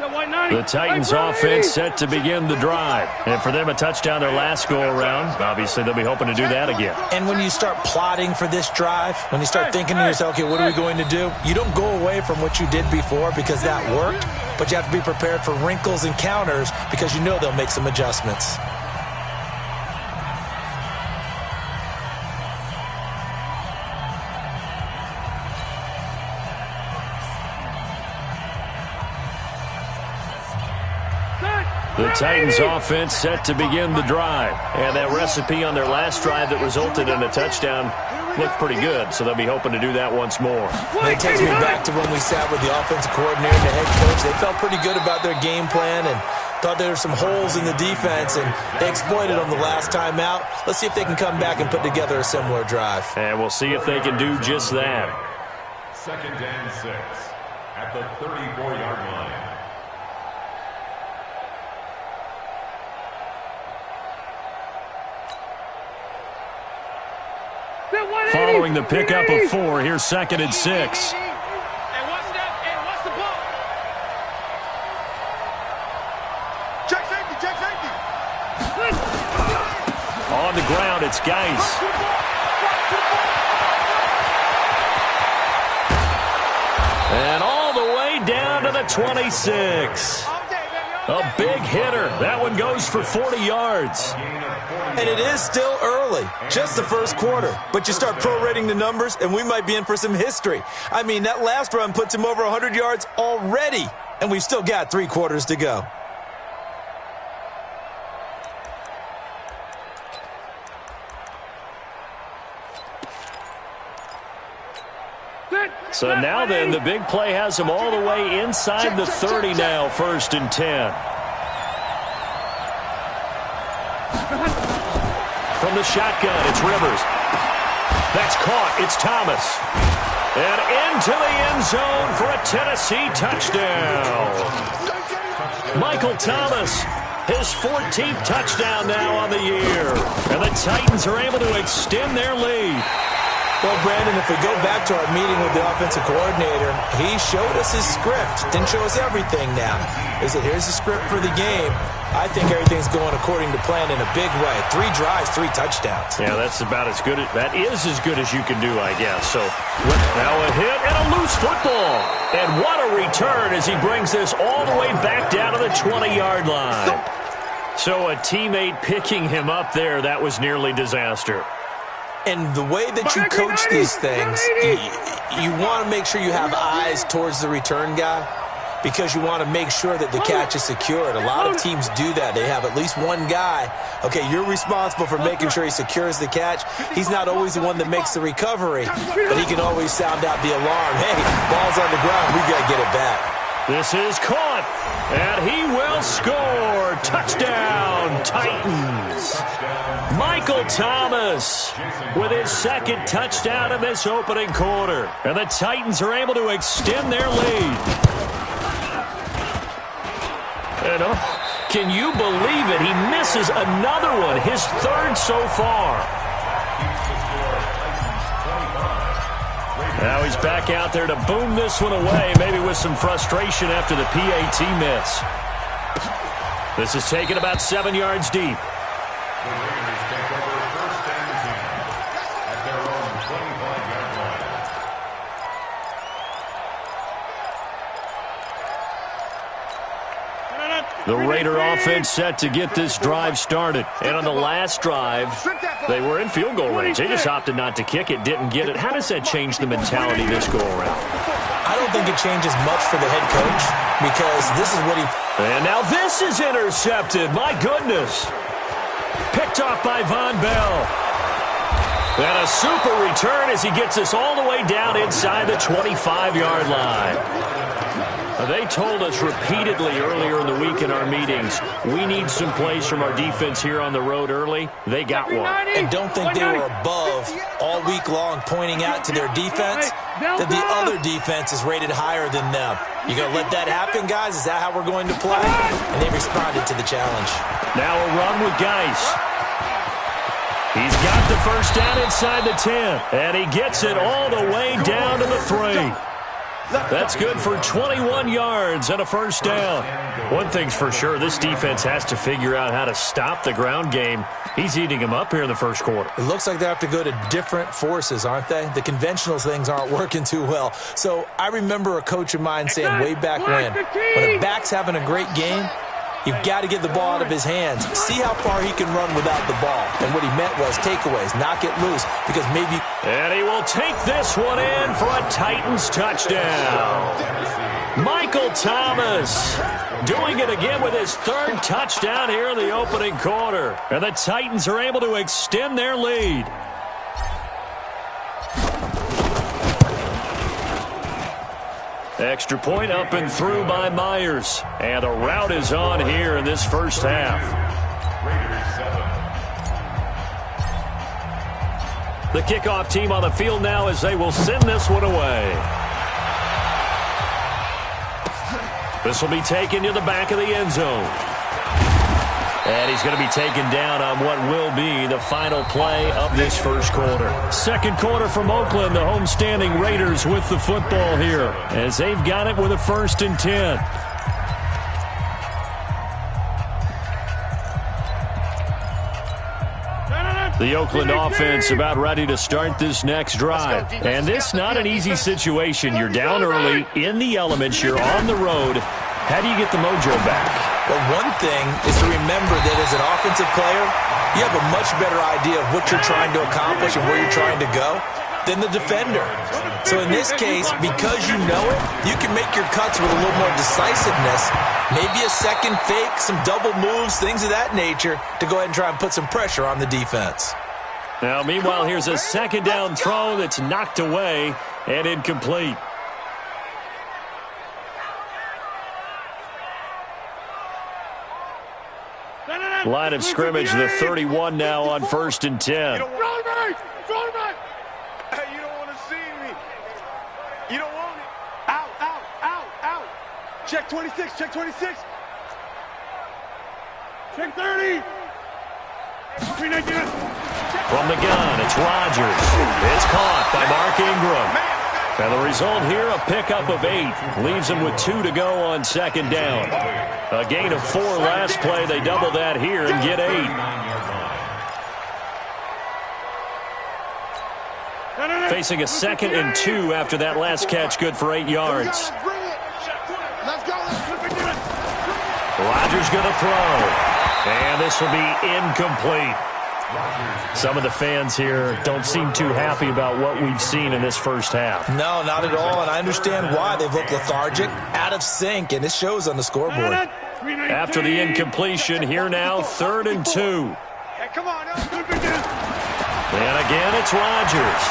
The Titans offense set to begin the drive. And for them, a touchdown their last go-around. Obviously, they'll be hoping to do that again. And when you start plotting for this drive, when you start thinking to yourself, okay, what are we going to do? You don't go away from what you did before because that worked, but you have to be prepared for wrinkles and counters because you know they'll make some adjustments. The Titans offense set to begin the drive. And that recipe on their last drive that resulted in a touchdown looked pretty good, so they'll be hoping to do that once more. It takes me back to when we sat with the offensive coordinator and the head coach. They felt pretty good about their game plan and thought there were some holes in the defense, and they exploited them the last time out. Let's see if they can come back and put together a similar drive. And we'll see if they can do just that. 2nd and 6 at the 34-yard line. Following the pickup of 4, here's 2nd and 6. On the ground, it's Geis. And all the way down to the 26. A big hitter. That one goes for 40 yards. And it is still early, just the first quarter. But you start prorating the numbers, and we might be in for some history. I mean, that last run puts him over 100 yards already, and we've still got 3 quarters to go. So now then, the big play has him all the way inside the 30 now, 1st and 10. From the shotgun, it's Rivers. That's caught. It's Thomas. And into the end zone for a Tennessee touchdown. Michael Thomas, his 14th touchdown now on the year. And the Titans are able to extend their lead. Well, Brandon, if we go back to our meeting with the offensive coordinator, he showed us his script. Didn't show us everything now. He said, here's the script for the game. I think everything's going according to plan in a big way. 3 drives, 3 touchdowns. Yeah, that's about as good. That is as good as you can do, I guess. So now a hit and a loose football. And what a return as he brings this all the way back down to the 20-yard line. So a teammate picking him up there, that was nearly disaster. And the way that you coach these things, you want to make sure you have eyes towards the return guy because you want to make sure that the catch is secured. A lot of teams do that. They have at least one guy. Okay, you're responsible for making sure he secures the catch. He's not always the one that makes the recovery, but he can always sound out the alarm. Hey, ball's on the ground. We got to get it back. This is caught, and he will score. Touchdown, Titans. Michael Thomas with his 2nd touchdown in this opening quarter. And the Titans are able to extend their lead. And can you believe it? He misses another one, his 3rd so far. Now he's back out there to boom this one away, maybe with some frustration after the PAT miss. This is taken about 7 yards deep. The Raider offense set to get this drive started. And on the last drive, they were in field goal range. They just opted not to kick it, didn't get it. How does that change the mentality this go-around? I don't think it changes much for the head coach because this is what he... And now this is intercepted. My goodness. Picked off by Von Bell. And a super return as he gets us all the way down inside the 25-yard line. They told us repeatedly earlier in the week in our meetings, we need some plays from our defense here on the road early. They got one. And don't think they were above all week long pointing out to their defense that the other defense is rated higher than them. You going to let that happen, guys? Is that how we're going to play? And they responded to the challenge. Now a run with Geis. He's got the first down inside the 10, and he gets it all the way down to the 3. That's good for 21 yards and a first down. One thing's for sure, this defense has to figure out how to stop the ground game. He's eating them up here in the first quarter. It looks like they have to go to different forces, aren't they? The conventional things aren't working too well. So I remember a coach of mine saying way back when a back's having a great game, you've got to get the ball out of his hands. See how far he can run without the ball. And what he meant was takeaways, knock it loose, because maybe... And he will take this one in for a Titans touchdown. Michael Thomas doing it again with his third touchdown here in the opening quarter. And the Titans are able to extend their lead. Extra point up and through by Myers. And a rout is on here in this first half. The kickoff team on the field now as they will send this one away. This will be taken to the back of the end zone. And he's going to be taken down on what will be the final play of this first quarter. Second quarter from Oakland, the homestanding Raiders with the football here as they've got it with a 1st and 10. The Oakland offense about ready to start this next drive. And this not an easy situation. You're down early, in the elements, you're on the road. How do you get the mojo back? Well, one thing is to remember that as an offensive player, you have a much better idea of what you're trying to accomplish and where you're trying to go than the defender. So in this case, because you know it, you can make your cuts with a little more decisiveness, maybe a second fake, some double moves, things of that nature, to go ahead and try and put some pressure on the defense. Now, meanwhile, here's a second down throw that's knocked away and incomplete. Line of scrimmage, the 31 now on 1st and 10. Hey, you don't want to see me. You don't want me. Out, out, out, out. Check 26, check 26. Check 30. From the gun, it's Rodgers. It's caught by Mark Ingram. And the result here, a pickup of 8. Leaves him with 2 to go on second down. A gain of 4 last play. They double that here and get 8. Facing a 2nd and 2 after that last catch, good for 8 yards. Rodgers going to throw. And this will be incomplete. Some of the fans here don't seem too happy about what we've seen in this first half. No, not at all, and I understand why. They've looked lethargic, out of sync, and it shows on the scoreboard. After the incompletion, here now, 3rd and 2. And again, it's Rodgers.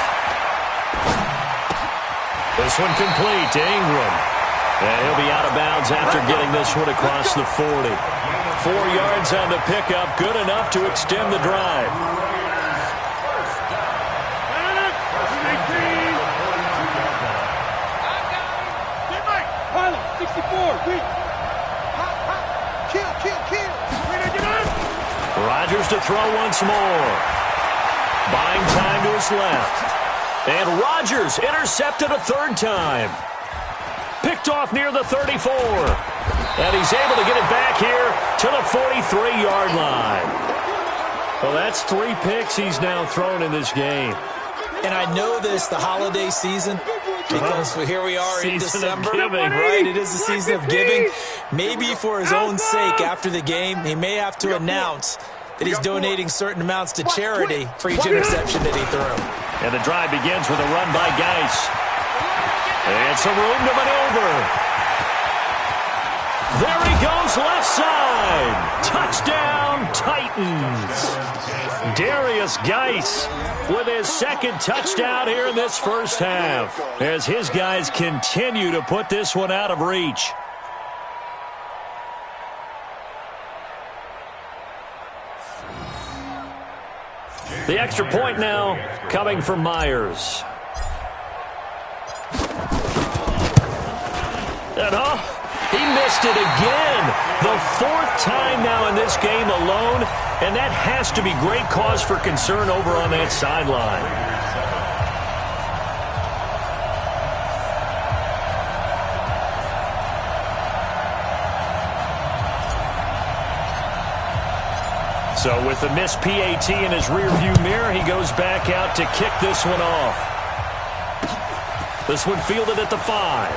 This one complete to Ingram. And he'll be out of bounds after getting this one across the 40. 4 yards on the pickup, good enough to extend the drive. Rodgers to throw once more. Buying time to his left. And Rodgers intercepted a 3rd time. Picked off near the 34. And he's able to get it back here to the 43-yard line. Well, that's 3 picks he's now thrown in this game. And I know this, the holiday season, because here we are in December, giving, right? It is the season of giving. Maybe for his own sake after the game, he may have to announce that he's donating certain amounts to charity for each interception that he threw. And the drive begins with a run by Geis. And some room to maneuver. There he goes, left side. Touchdown, Titans. Darius Geis with his 2nd touchdown here in this first half, as his guys continue to put this one out of reach. The extra point now coming from Myers. And he missed it again. The 4th time now in this game alone, and that has to be great cause for concern over on that sideline. So with the missed PAT in his rearview mirror, he goes back out to kick this one off. This one fielded at the 5.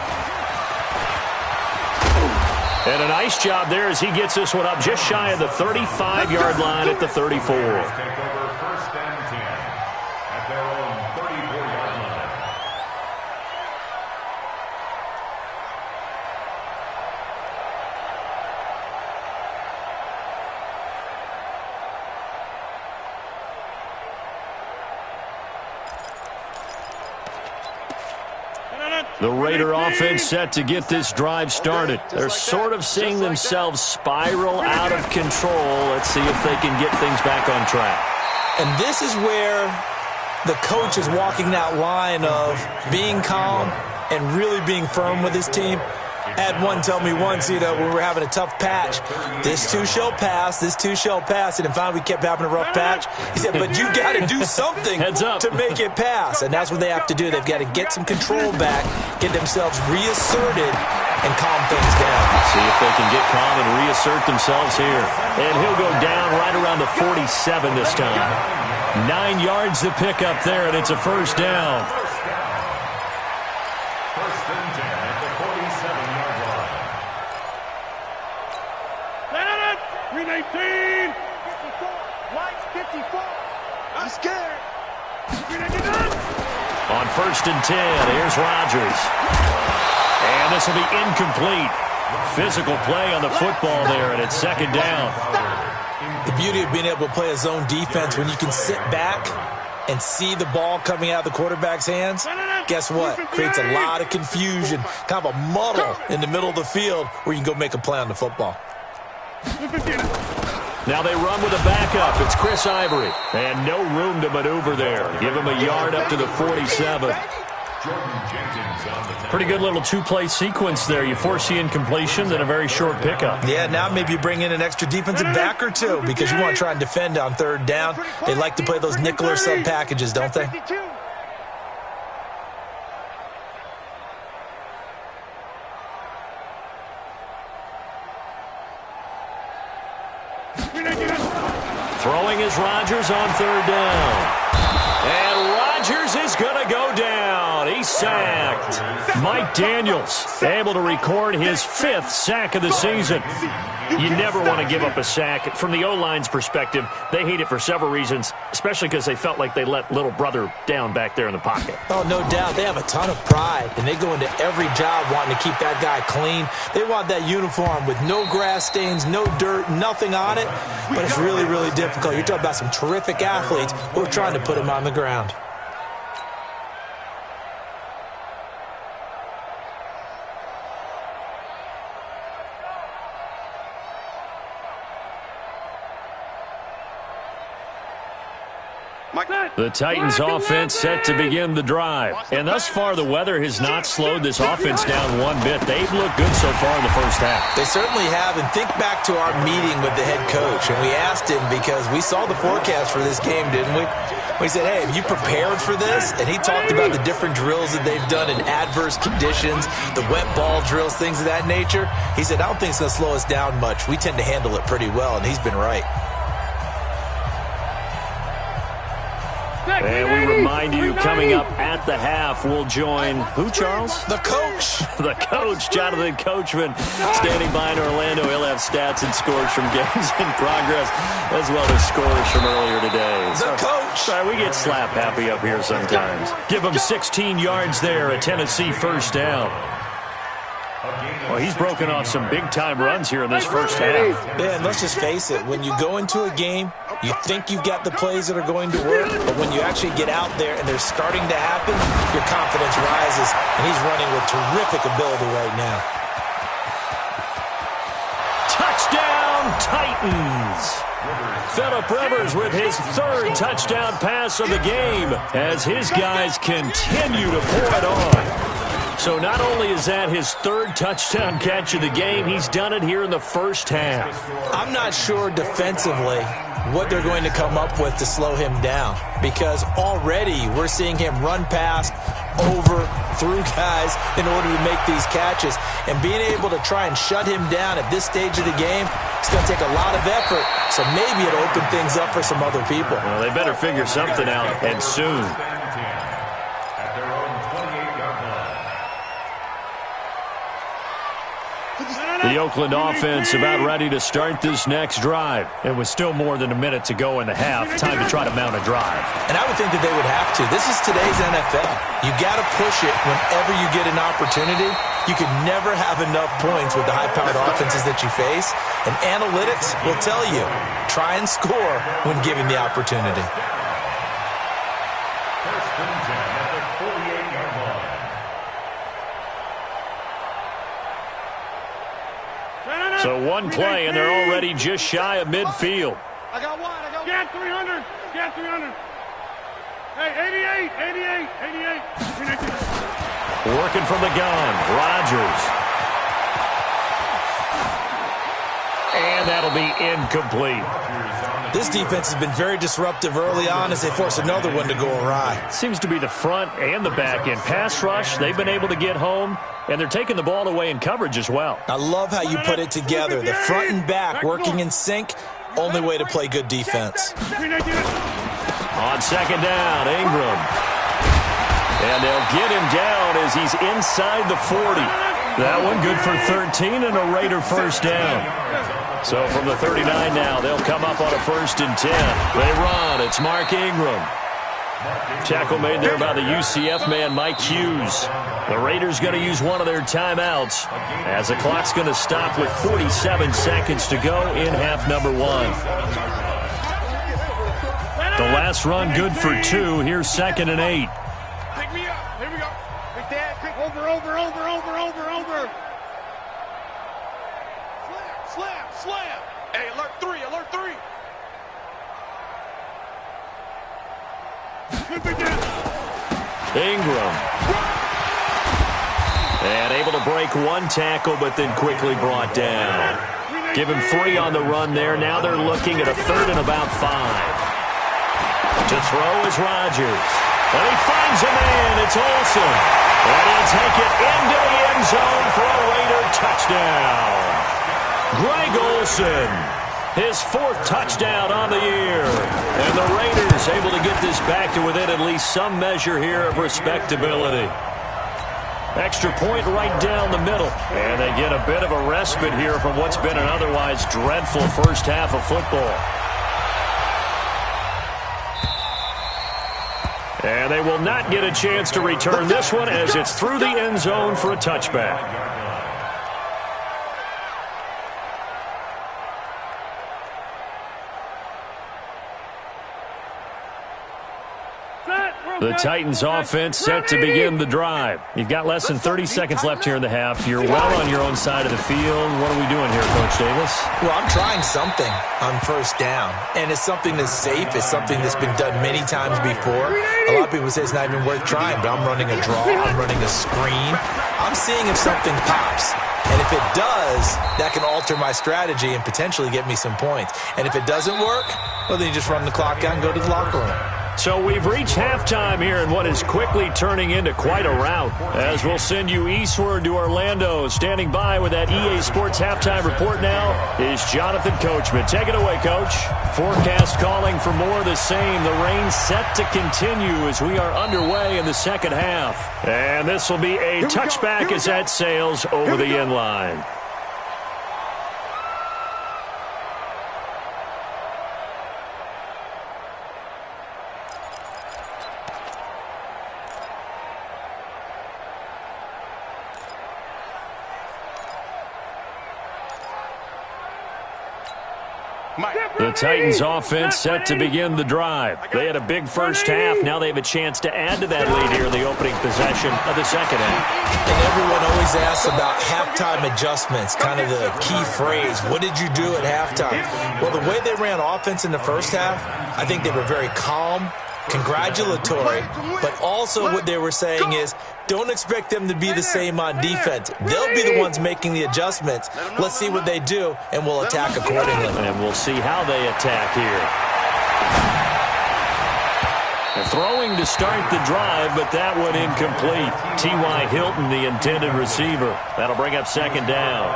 And a nice job there as he gets this one up just shy of the 35-yard line at the 34. The Raider offense set to get this drive started. They're sort of seeing themselves spiral out of control. Let's see if they can get things back on track. And this is where the coach is walking that line of being calm and really being firm with his team. I had one tell me once, when we were having a tough patch, this too shall pass, this too shall pass. And finally we kept having a rough patch. He said, but you got to do something to make it pass. And that's what they have to do. They've got to get some control back, get themselves reasserted, and calm things down. See if they can get calm and reassert themselves here. And he'll go down right around the 47 this time. 9 yards to pick up there, and it's a first down. First and 10 at the 47-yard line. 319. 54. White 54. I'm scared. On first and 10, here's Rodgers. And this will be incomplete. Physical play on the football there, and it's second down. The beauty of being able to play a zone defense when you can sit back and see the ball coming out of the quarterback's hands, guess what? Creates a lot of confusion, kind of a muddle in the middle of the field where you can go make a play on the football. Now they run with a backup. It's Chris Ivory. And no room to maneuver there. Give him a yard up to the 47. Pretty good little two-play sequence there. You force the incompletion, then a very short pickup. Yeah, now maybe you bring in an extra defensive back or two because you want to try and defend on third down. They like to play those nickel or sub packages, don't they? Throwing is Rodgers on third down. And Rodgers is going to go down. He's sacked. Mike Daniels able to record his 5th sack of the season. You never want to give up a sack. From the O-line's perspective, they hate it for several reasons, especially because they felt like they let little brother down back there in the pocket. Oh, no doubt. They have a ton of pride, and they go into every job wanting to keep that guy clean. They want that uniform with no grass stains, no dirt, nothing on it, but it's really, really difficult. You're talking about some terrific athletes who are trying to put him on the ground. The Titans offense set to begin the drive. And thus far, the weather has not slowed this offense down one bit. They've looked good so far in the first half. They certainly have. And think back to our meeting with the head coach. And we asked him because we saw the forecast for this game, didn't we? We said, hey, have you prepared for this? And he talked about the different drills that they've done in adverse conditions, the wet ball drills, things of that nature. He said, I don't think it's going to slow us down much. We tend to handle it pretty well, and he's been right. And we remind you, coming up at the half, we'll join who, Charles? The coach. The coach, Jonathan Coachman, standing by in Orlando. He'll have stats and scores from games in progress, as well as scores from earlier today. The coach. Sorry, we get slap happy up here sometimes. Give him 16 yards there, a Tennessee first down. Well, he's broken off some big-time runs here in this first half. Yeah, and let's just face it. When you go into a game, you think you've got the plays that are going to work, but when you actually get out there and they're starting to happen, your confidence rises, and he's running with terrific ability right now. Touchdown, Titans! Phillip Rivers with his 3rd touchdown pass of the game as his guys continue to pour it on. So not only is that his 3rd touchdown catch of the game, he's done it here in the first half. I'm not sure defensively what they're going to come up with to slow him down because already we're seeing him run past overthrew guys in order to make these catches. And being able to try and shut him down at this stage of the game, it's going to take a lot of effort. So maybe it'll open things up for some other people. Well, they better figure something out, and soon. The Oakland offense about ready to start this next drive. It was still more than a minute to go in the half. Time to try to mount a drive. And I would think that they would have to. This is today's NFL. You got to push it whenever you get an opportunity. You can never have enough points with the high-powered offenses that you face. And analytics will tell you, try and score when given the opportunity. First and 10 at the 48-yard line. So one play, and they're already just shy of midfield. I got one. Get 300. Get 300. Hey, 88. Working from the gun, Rodgers. And that'll be incomplete. This defense has been very disruptive early on as they force another one to go awry. Seems to be the front and the back end. Pass rush, they've been able to get home, and they're taking the ball away in coverage as well. I love how you put it together. The front and back working in sync, only way to play good defense. On second down, Ingram. And they'll get him down as he's inside the 40. That one good for 13 and a Raider first down. So from the 39 now, they'll come up on a 1st and 10. They run. It's Mark Ingram. Tackle made there by the UCF man, Mike Hughes. The Raiders going to use one of their timeouts as the clock's going to stop with 47 seconds to go in half number 1. The last run good for 2. Here's 2nd and 8. Pick me up. Here we go. Big Dad, quick. Over. Slam. Hey, alert 3. Ingram. And able to break one tackle, but then quickly brought down. Give him 3 on the run there. Now they're looking at a 3rd and about 5. To throw is Rodgers. And he finds a man. It's Olsen. And he'll take it into the end zone for a Raider touchdown. Greg Olsen, his 4th touchdown on the year. And the Raiders able to get this back to within at least some measure here of respectability. Extra point right down the middle. And they get a bit of a respite here from what's been an otherwise dreadful first half of football. And they will not get a chance to return this one as it's through the end zone for a touchback. The Titans offense set to begin the drive. You've got less than 30 seconds left here in the half. You're well on your own side of the field. What are we doing here, Coach Davis? Well, I'm trying something on 1st down, and it's something that's safe. It's something that's been done many times before. A lot of people say it's not even worth trying, but I'm running a draw. I'm running a screen. I'm seeing if something pops. And if it does, that can alter my strategy and potentially get me some points. And if it doesn't work, well, then you just run the clock out and go to the locker room. So we've reached halftime here in what is quickly turning into quite a rout. As we'll send you eastward to Orlando. Standing by with that EA Sports halftime report now is Jonathan Coachman. Take it away, Coach. Forecast calling for more of the same. The rain set to continue as we are underway in the second half. And this will be a touchback as that sails over the end line. The Titans offense set to begin the drive. They had a big first half. Now they have a chance to add to that lead here in the opening possession of the second half. And everyone always asks about halftime adjustments, kind of the key phrase. What did you do at halftime? Well, the way they ran offense in the first half, I think they were very calm, congratulatory, but also what they were saying is, don't expect them to be the same on defense. They'll be the ones making the adjustments. Let's see what they do, and we'll attack accordingly. And we'll see how they attack here. They're throwing to start the drive, but that one incomplete. T.Y. Hilton, the intended receiver. That'll bring up second down.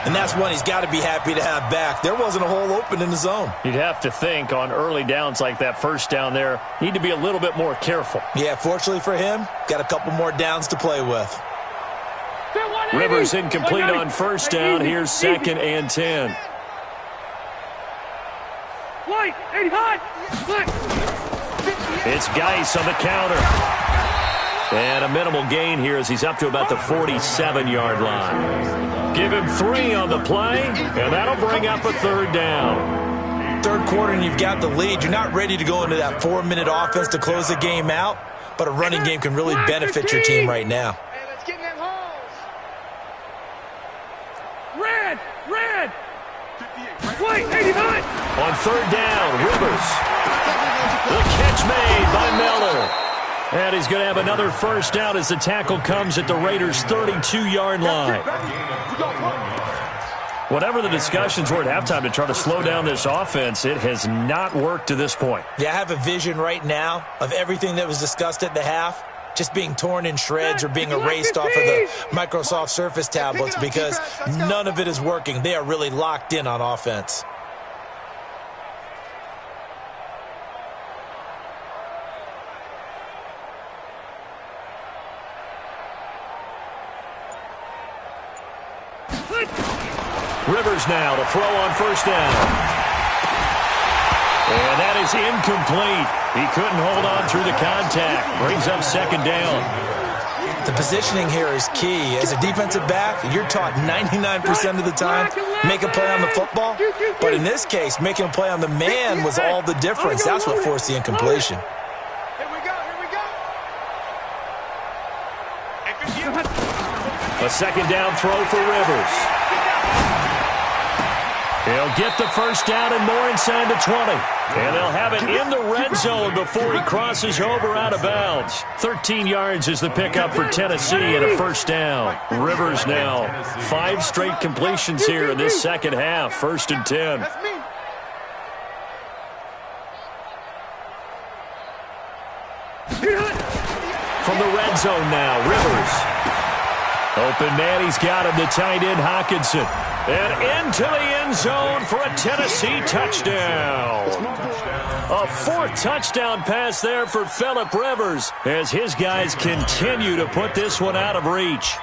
And that's one he's got to be happy to have back. There wasn't a hole open in the zone. You'd have to think on early downs like that first down there, need to be a little bit more careful. Yeah, fortunately for him, got a couple more downs to play with. Rivers incomplete on first down. Here's second and 10. It's Geis on the counter. And a minimal gain here as he's up to about the 47-yard line. Give him 3 on the play, and that'll bring up a third down. Third quarter and you've got the lead. You're not ready to go into that 4-minute offense to close the game out, but a running game can really benefit your team right now. Red! White, 89! On third down, Rivers. The catch made by Miller. And he's going to have another first down as the tackle comes at the Raiders' 32-yard line. Whatever the discussions were at halftime to try to slow down this offense, it has not worked to this point. Yeah, I have a vision right now of everything that was discussed at the half just being torn in shreds or being erased off of the Microsoft Surface tablets because none of it is working. They are really locked in on offense. Rivers now to throw on first down. And that is incomplete. He couldn't hold on through the contact. Brings up second down. The positioning here is key. As a defensive back, you're taught 99% of the time, make a play on the football. But in this case, making a play on the man was all the difference. That's what forced the incompletion. A second down throw for Rivers. He'll get the first down and more inside the 20. And they'll have it in the red zone before he crosses over out of bounds. 13 yards is the pickup for Tennessee and a first down. Rivers now 5 straight completions here in this second half. First and 10. From the red zone now, Rivers. Open man, he's got him, the tight end Hockenson. And into the end zone for a Tennessee touchdown. A 4th touchdown pass there for Phillip Rivers as his guys continue to put this one out of reach.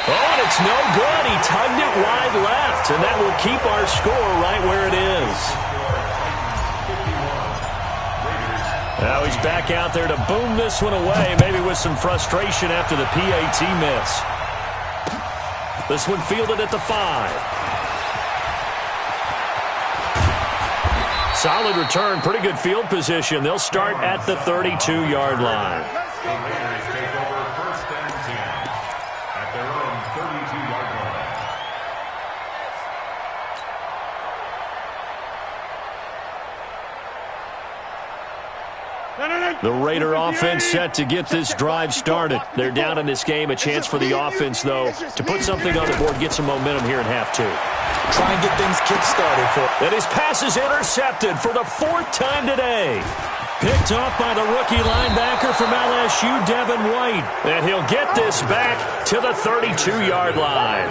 Oh, and it's no good. He tugged it wide left, and that will keep our score right where it is. Now he's back out there to boom this one away, maybe with some frustration after the PAT miss. This one fielded at the 5. Solid return, pretty good field position. They'll start at the 32-yard line. The Raiders take over first and 10 at their own 32-yard line. The Raider offense set to get this drive started. They're down in this game. A chance for the offense, though, to put something on the board, get some momentum here in half 2. Try and get things kick-started for him. And his pass is intercepted for the 4th time today. Picked off by the rookie linebacker from LSU, Devin White. And he'll get this back to the 32-yard line.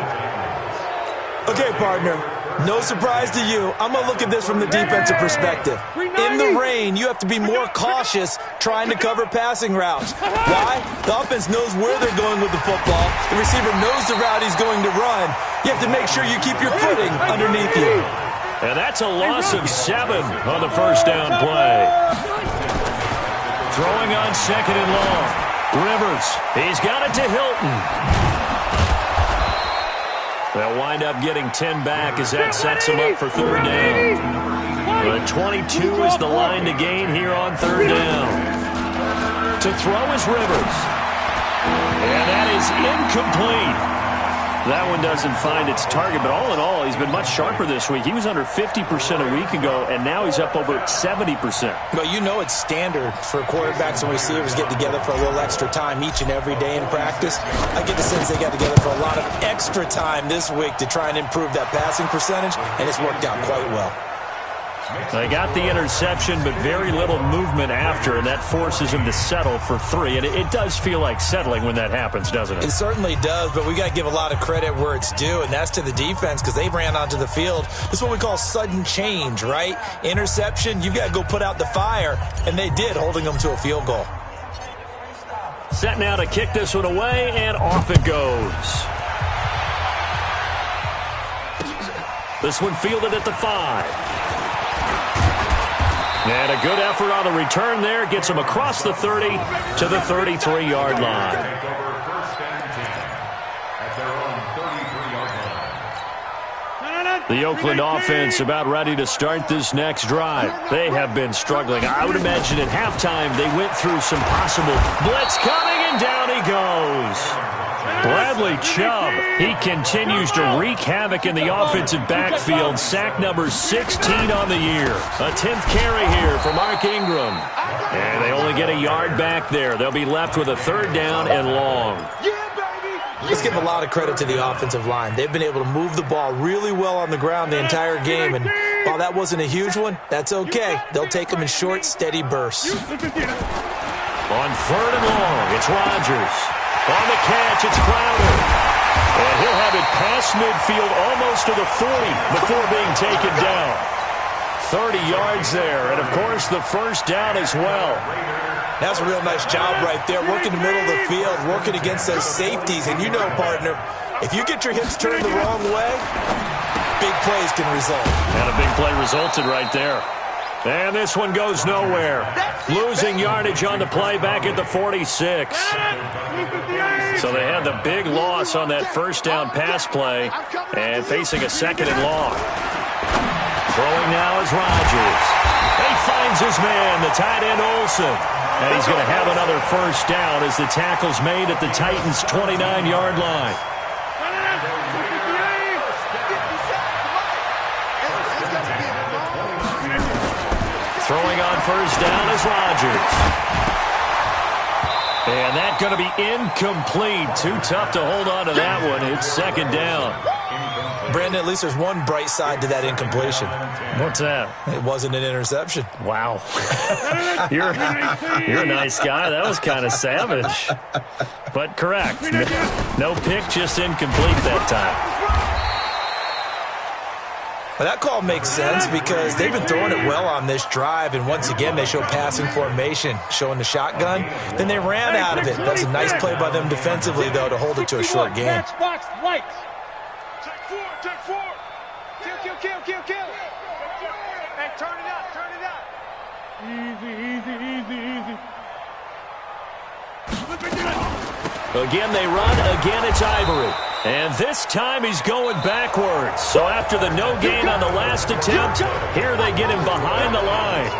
Okay, partner. No surprise to you. I'm going to look at this from the defensive perspective. In the rain, you have to be more cautious trying to cover passing routes. Why? The offense knows where they're going with the football. The receiver knows the route he's going to run. You have to make sure you keep your footing underneath you. And that's a loss of 7 on the first down play. Throwing on second and long. Rivers, he's got it to Hilton. They'll wind up getting 10 back as that sets them up for third down. But 22 is the line to gain here on third down. To throw is Rivers. And that is incomplete. That one doesn't find its target, but all in all, he's been much sharper this week. He was under 50% a week ago, and now he's up over 70%. Well, you know it's standard for quarterbacks and receivers get together for a little extra time each and every day in practice. I get the sense they got together for a lot of extra time this week to try and improve that passing percentage, and it's worked out quite well. They got the interception, but very little movement after, and that forces him to settle for 3. And it does feel like settling when that happens, doesn't it? It certainly does, but we got to give a lot of credit where it's due, and that's to the defense because they ran onto the field. This is what we call sudden change, right? Interception, you've got to go put out the fire, and they did, holding them to a field goal. Set now to kick this one away, and off it goes. This one fielded at the 5. And a good effort on the return there. Gets him across the 30 to the 33-yard line. The Oakland offense about ready to start this next drive. They have been struggling. I would imagine at halftime they went through some possible blitz coming, and down he goes. Bradley Chubb, he continues to wreak havoc in the offensive backfield. Sack number 16 on the year. A 10th carry here for Mark Ingram. And they only get a yard back there. They'll be left with a 3rd down and long. Let's give a lot of credit to the offensive line. They've been able to move the ball really well on the ground the entire game. And while that wasn't a huge one, that's okay. They'll take them in short, steady bursts. On 3rd and long, it's Rodgers. On the catch, it's Crowder. And he'll have it past midfield almost to the 40 before being taken down. 30 yards there, and of course the 1st down as well. That's a real nice job right there, working the middle of the field, working against those safeties. And you know, partner, if you get your hips turned the wrong way, big plays can result. And a big play resulted right there. And this one goes nowhere. Losing yardage on the play back at the 46. So they had the big loss on that 1st down pass play and facing a 2nd and long. Throwing now is Rodgers. He finds his man, the tight end Olsen. And he's going to have another 1st down as the tackle's made at the Titans' 29-yard line. Throwing on 1st down is Rodgers. And that's going to be incomplete. Too tough to hold on to that one. It's 2nd down. Brandon, at least there's one bright side to that incompletion. What's that? It wasn't an interception. Wow. You're a nice guy. That was kind of savage. But correct. No pick, just incomplete that time. Well, that call makes sense because they've been throwing it well on this drive, and once again they show passing formation, showing the shotgun. Then they ran out of it. That was a nice play by them defensively, though, to hold it to a short game. Take 4. Kill. Hey, turn it up. Easy. Again they run, again it's Ivory. And this time he's going backwards. So after the no gain on the last attempt, here they get him behind the line.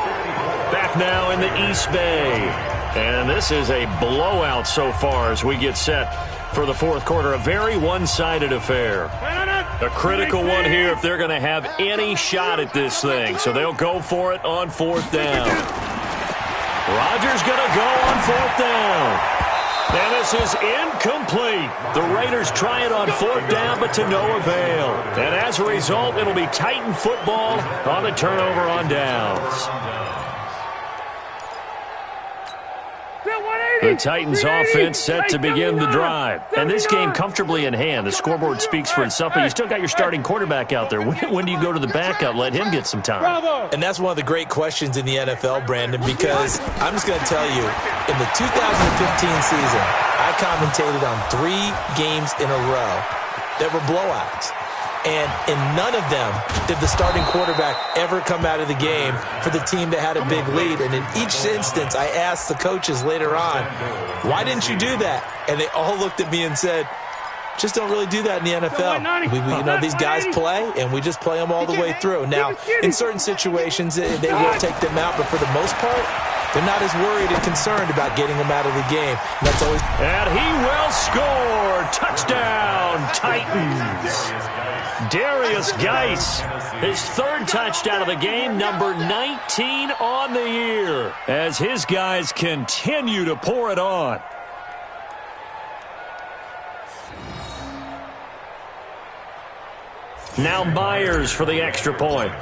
Back now in the East Bay. And this is a blowout so far as we get set for the 4th quarter. A very one-sided affair. A critical one here if they're going to have any shot at this thing. So they'll go for it on 4th down. Rodgers going to go on 4th down. And this is incomplete. The Raiders try it on 4th down, but to no avail. And as a result, it'll be Titan football on the turnover on downs. The Titans offense set to begin the drive. And this game comfortably in hand. The scoreboard speaks for itself, but you still got your starting quarterback out there. When do you go to the backup? Let him get some time. And that's one of the great questions in the NFL, Brandon, because I'm just going to tell you, in the 2015 season, I commentated on 3 games in a row that were blowouts. And in none of them did the starting quarterback ever come out of the game for the team that had a big lead. And in each instance, I asked the coaches later on, why didn't you do that? And they all looked at me and said, just don't really do that in the NFL. These guys play, and we just play them all the way through. Now, in certain situations, they will take them out, but for the most part, they're not as worried and concerned about getting them out of the game. And that's always. And he will score. Touchdown, Titans. Darius Geis, his 3rd touchdown of the game, number 19 on the year, as his guys continue to pour it on. Now Myers for the extra point.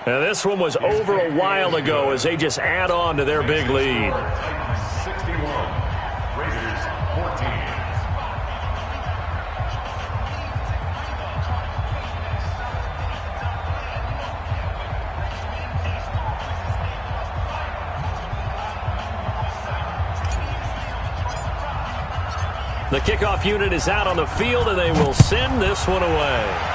Now, this one was over a while ago as they just add on to their big lead. Titans 61, Raiders 14. The kickoff unit is out on the field, and they will send this one away.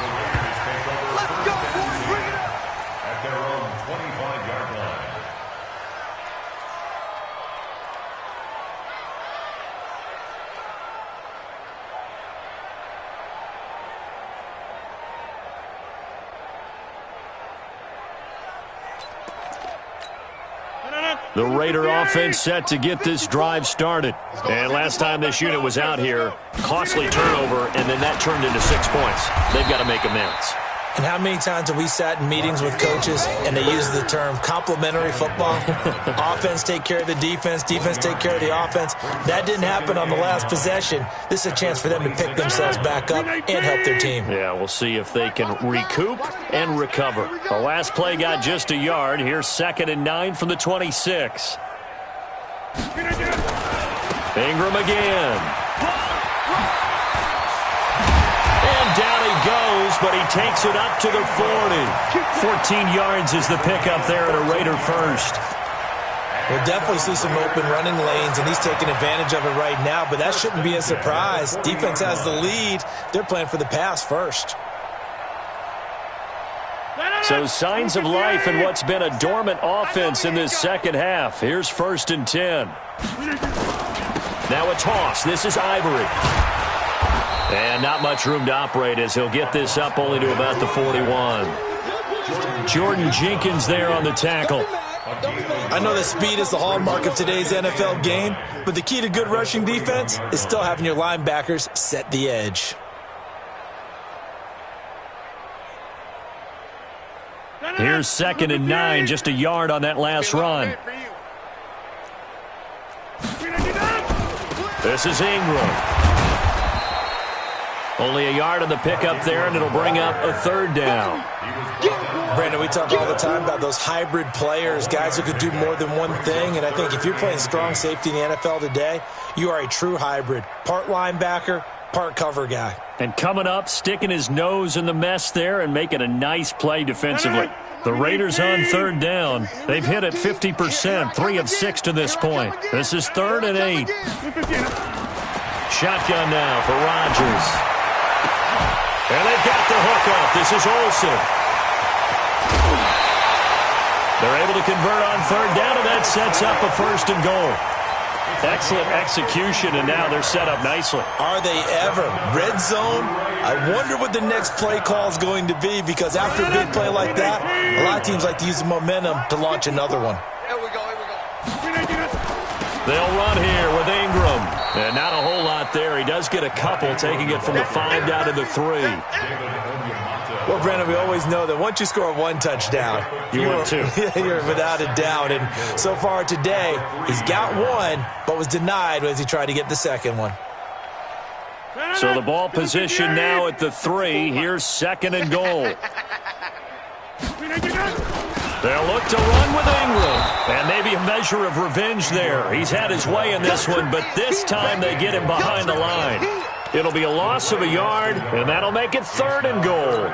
The Raiders take over first and 10 at their own 25-yard line. The Raider offense set to get this drive started. And last time this unit was out here, costly turnover, and then that turned into 6 points. They've got to make amends. And how many times have we sat in meetings with coaches and they use the term complementary football? Offense take care of the defense, defense take care of the offense. That didn't happen on the last possession. This is a chance for them to pick themselves back up and help their team. Yeah, we'll see if they can recoup and recover. The last play got just a yard. Here's 2nd and 9 from the 26. Ingram again. Down he goes, but he takes it up to the 40. 14 yards is the pickup there at a Raider first. We'll definitely see some open running lanes, and he's taking advantage of it right now, but that shouldn't be a surprise. Defense has the lead. They're playing for the pass first. So signs of life in what's been a dormant offense in this second half. Here's 1st and 10. Now a toss. This is Ivory. And not much room to operate as he'll get this up only to about the 41. Jordan Jenkins there on the tackle. I know that speed is the hallmark of today's NFL game, but the key to good rushing defense is still having your linebackers set the edge. Here's 2nd and 9, just a yard on that last run. This is Ingram. Only a yard on the pickup there, and it'll bring up a 3rd down. Brandon, we talk all the time about those hybrid players, guys who could do more than one thing, and I think if you're playing strong safety in the NFL today, you are a true hybrid. Part linebacker, part cover guy. And coming up, sticking his nose in the mess there and making a nice play defensively. The Raiders on 3rd down. They've hit it 50%, 3 of 6 to this point. This is 3rd and 8. Shotgun now for Rodgers. And they've got the hook up. This is Olsen. They're able to convert on 3rd down, and that sets up a 1st and goal. Excellent execution, and now they're set up nicely. Are they ever? Red zone? I wonder what the next play call is going to be, because after a big play like that, a lot of teams like to use the momentum to launch another one. Here we go, here we go. They'll run here with Ingram. And not a whole lot there. He does get a couple, taking it from the 5 down to the 3. Well, Brandon, we always know that once you score 1 touchdown, you're 2. You're without a doubt. And so far today, he's got 1, but was denied as he tried to get the 2nd one. So the ball position now at the 3. Here's 2nd and goal. They'll look to run with Ingram. And maybe a measure of revenge there. He's had his way in this one, but this time they get him behind the line. It'll be a loss of a yard, and that'll make it 3rd and goal.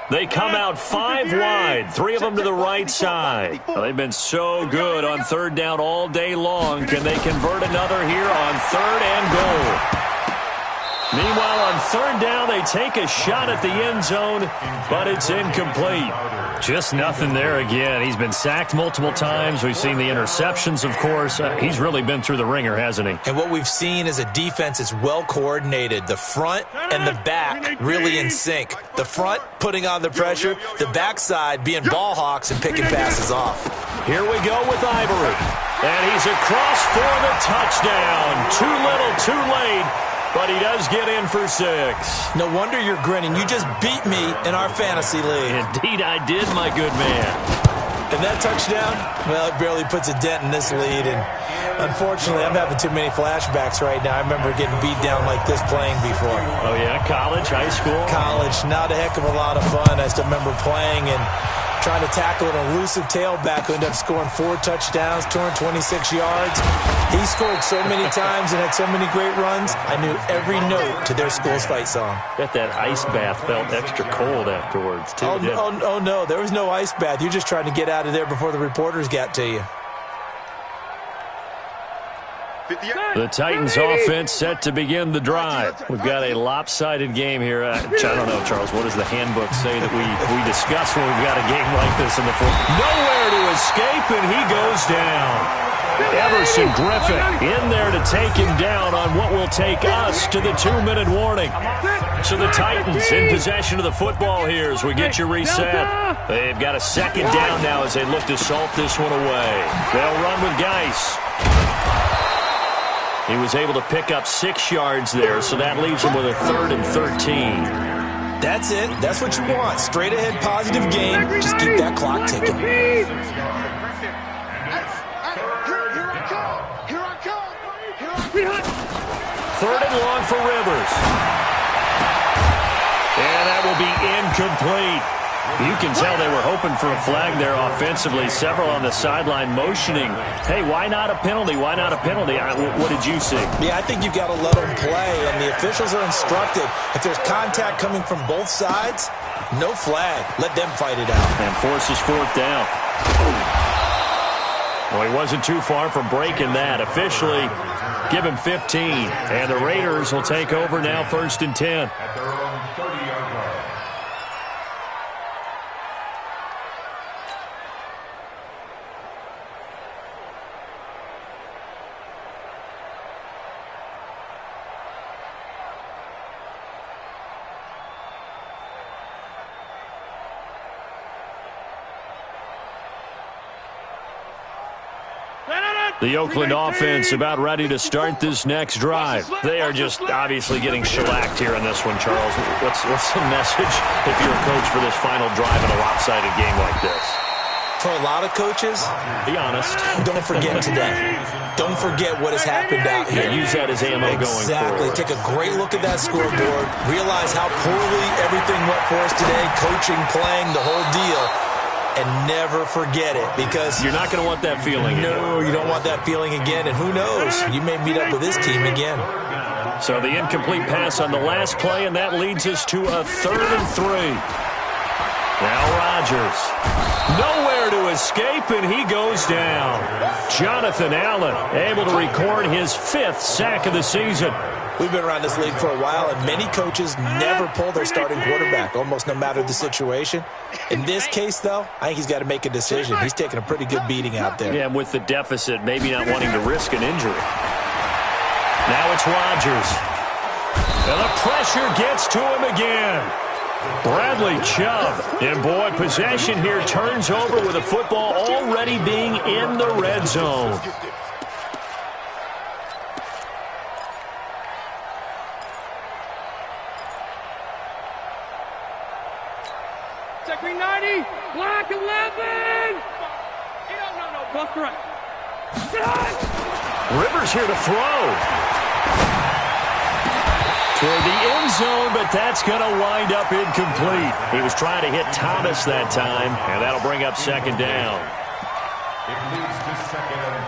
They come out 5 wide, 3 of them to the right side. Well, they've been so good on 3rd down all day long. Can they convert another here on 3rd and goal? Meanwhile, on 3rd down, they take a shot at the end zone, but it's incomplete. Just nothing there again. He's been sacked multiple times. We've seen the interceptions, of course. He's really been through the ringer, hasn't he? And what we've seen is a defense that's well coordinated. The front and the back really in sync. The front putting on the pressure, the backside being ball hawks and picking passes off. Here we go with Ivory. And he's across for the touchdown. Too little, too late. But he does get in for 6. No wonder you're grinning. You just beat me in our fantasy league. Indeed I did, my good man. And that touchdown, well, it barely puts a dent in this lead. And unfortunately, I'm having too many flashbacks right now. I remember getting beat down like this playing before. Oh, yeah? College, high school? College, not a heck of a lot of fun. I still remember playing and trying to tackle an elusive tailback who ended up scoring 4 touchdowns, 226 yards. He scored so many times and had so many great runs, I knew every note to their school's fight song. Bet that ice bath felt extra cold afterwards, too. Oh, no, there was no ice bath. You're just trying to get out of there before the reporters got to you. The Titans offense set to begin the drive. We've got a lopsided game here. I don't know, Charles, what does the handbook say that we discuss when we've got a game like this in the fourth? Nowhere to escape, and he goes down. Everson Griffin in there to take him down on what will take us to the 2-minute warning. So the Titans in possession of the football here as we get you reset. They've got a second down now as they look to salt this one away. They'll run with Geis. He was able to pick up 6 yards there, so that leaves him with a 3rd and 13. That's it. That's what you want. Straight ahead, positive game. Just keep that clock ticking. Here I come. 3rd and long for Rivers. And that will be incomplete. You can tell they were hoping for a flag there offensively. Several on the sideline motioning, hey, why not a penalty? Why not a penalty? What did you see? Yeah, I think you've got to let them play, and the officials are instructed. If there's contact coming from both sides, no flag. Let them fight it out. And forces 4th down. Well, he wasn't too far from breaking that. Officially, give him 15. And the Raiders will take over now, 1st and 10. At their own 30-yard line. The Oakland offense about ready to start this next drive. They are just obviously getting shellacked here in this one, Charles. What's the message if you're a coach for this final drive in a lopsided game like this? For a lot of coaches, be honest. Don't forget today. Don't forget what has happened out here. Yeah, use that as ammo going forward. Exactly. Take a great look at that scoreboard. Realize how poorly everything went for us today. Coaching, playing, the whole deal. And never forget it, because you're not going to want that feeling again. No, you don't want that feeling again. And who knows? You may meet up with this team again. So the incomplete pass on the last play, and that leads us to a 3rd and 3. Now Rodgers. Nowhere to escape, and he goes down. Jonathan Allen able to record his 5th sack of the season. We've been around this league for a while, and many coaches never pull their starting quarterback, almost no matter the situation. In this case, though, I think he's got to make a decision. He's taking a pretty good beating out there. Yeah, and with the deficit, maybe not wanting to risk an injury. Now it's Rodgers. And the pressure gets to him again. Bradley Chubb. And, boy, possession here turns over with the football already being in the red zone. Green 90, black 11. No, both correct. Rivers here to throw. Toward the end zone, but that's going to wind up incomplete. He was trying to hit Thomas that time, and that'll bring up 2nd down. It leads to 2nd and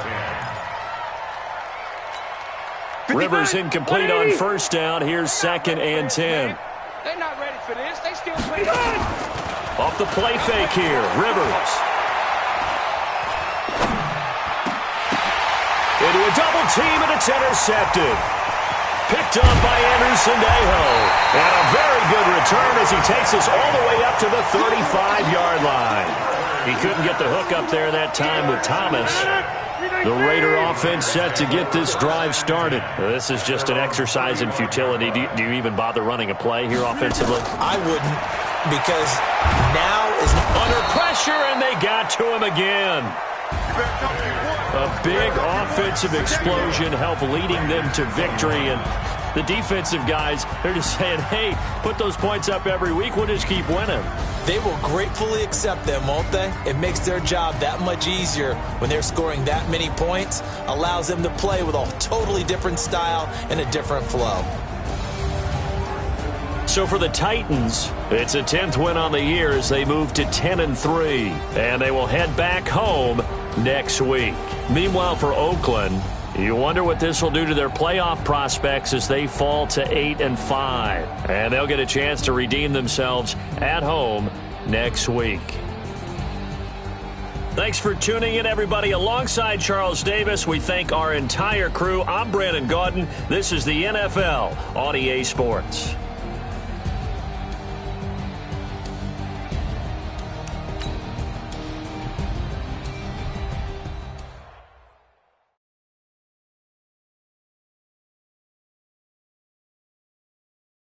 10. Rivers incomplete on 1st down. Here's 2nd and 10. They're not ready for this. They still play. Off the play fake here, Rivers. Into a double team, and it's intercepted. Picked up by Anderson Aho. And a very good return as he takes us all the way up to the 35-yard line. He couldn't get the hook up there that time with Thomas. The Raider offense set to get this drive started. This is just an exercise in futility. Do you even bother running a play here offensively? I wouldn't, because now is under pressure, and they got to him again. A big offensive explosion helped leading them to victory, and The defensive guys, they're just saying, hey, put those points up every week. We'll just keep winning. They will gratefully accept them, won't they? It makes their job that much easier when they're scoring that many points. Allows them to play with a totally different style and a different flow. So for the Titans, it's a 10th win on the year as they move to 10-3. And they will head back home next week. Meanwhile, for Oakland, you wonder what this will do to their playoff prospects as they fall to 8-5. And they'll get a chance to redeem themselves at home next week. Thanks for tuning in, everybody. Alongside Charles Davis, we thank our entire crew. I'm Brandon Gaudin. This is the NFL on EA Sports.